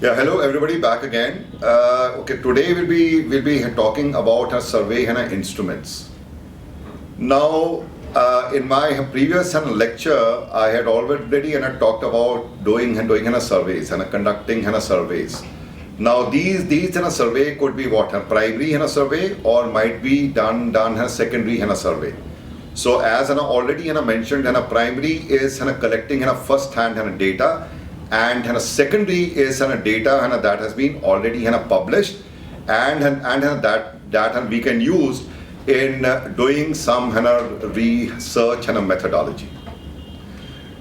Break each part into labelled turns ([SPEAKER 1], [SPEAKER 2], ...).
[SPEAKER 1] Yeah, hello everybody, back again. Okay, today we'll be talking about a survey and instruments. Now, in my previous lecture, I had already talked about doing surveys and conducting surveys. Now, these survey could be what a primary survey or might be done a secondary survey. So as already mentioned, primary is collecting first hand data, and secondary is data that has been already published, and that we can use in doing some research methodology.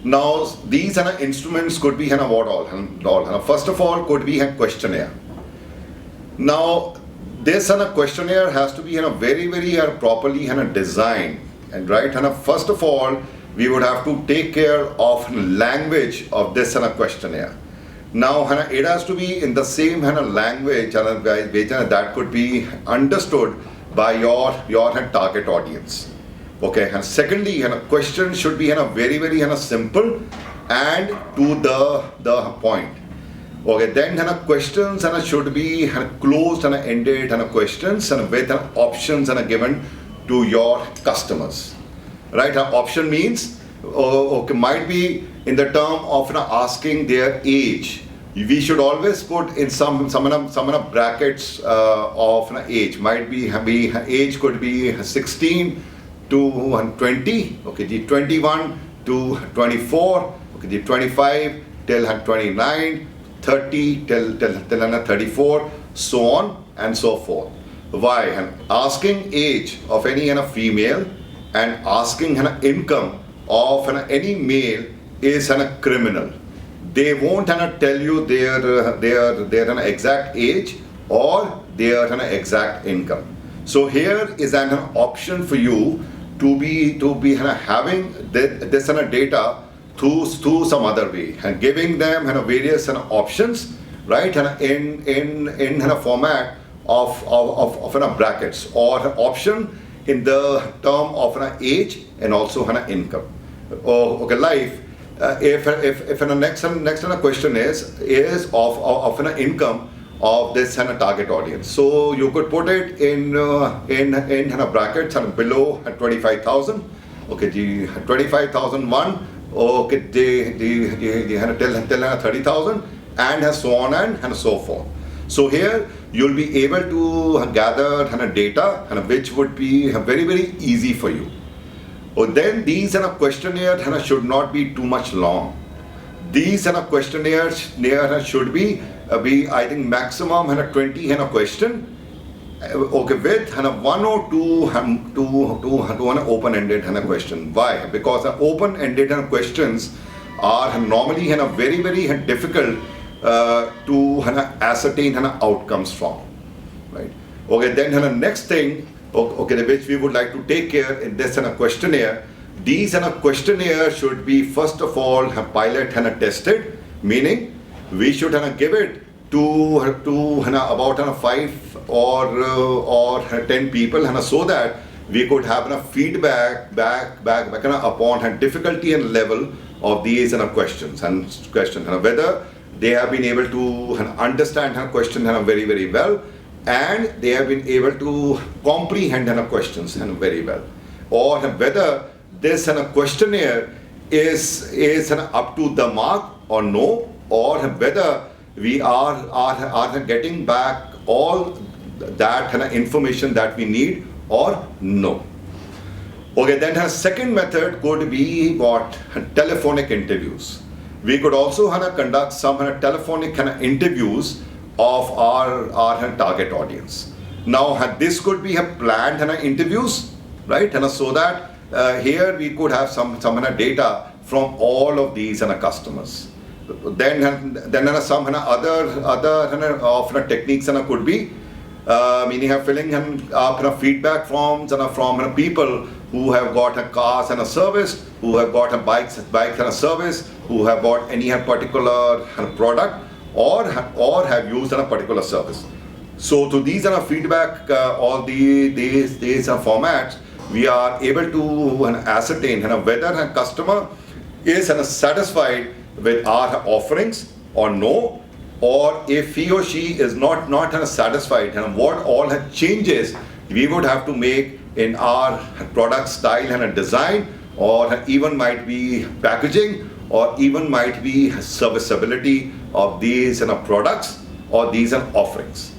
[SPEAKER 1] Now these instruments could be what all. First of all, could be a questionnaire. Now this questionnaire has to be very properly designed, and right, first of all we would have to take care of language of this questionnaire. Now it has to be in the same language that could be understood by your target audience. Okay, and secondly, question should be very simple and to the point. Okay, then questions should be closed and ended questions and with options given to your customers. Right, option means okay, might be in the term of asking their age. We should always put in some brackets of age. Might be age could be 16 to 20. Okay, the 21 to 24. Okay, the 25 till 29, 30 till 34, so on and so forth. Why? And asking age of any female and asking income of any male is criminal. They won't tell you their exact age or their exact income. So here is an option for you to be having this data through some other way and giving them various options, right, in format of brackets or option in the term of age and also income. Okay, life. If an next question is of an income of this target audience, so you could put it in brackets and below 25,000. Okay, the 25,001. Okay, till 30,000 and so on and so forth. So here you'll be able to gather data which would be very easy for you. Then these questionnaires should not be too much long. These questionnaires should be I think maximum 20 question. Okay, with one or two an open-ended question. Why? Because open-ended questions are normally very difficult to ascertain outcomes from, right? Okay, then next thing, okay, which we would like to take care in this questionnaire. These questionnaire should be first of all pilot tested, meaning we should give it to about 5 or 10 people, so that we could have feedback back upon difficulty and level of these questions whether they have been able to understand question very well, and they have been able to comprehend questions very well, or whether this questionnaire is up to the mark or no, or whether we are getting back all that information that we need or no. Okay, then a second method could be what? Telephonic interviews. We could also conduct some telephonic interviews of our target audience. Now this could be a planned interviews, right? So that here we could have some data from all of these customers. Then some other of techniques could be meaning filling up feedback forms from people who have got a cars and a service, who have got a bikes and a service, who have bought any particular product or have used a particular service. So to these feedback, all these formats, we are able to ascertain whether a customer is satisfied with our offerings or no, or if he or she is not satisfied, what all changes we would have to make in our product style and design, or even might be packaging, or even might be serviceability of these products or these offerings.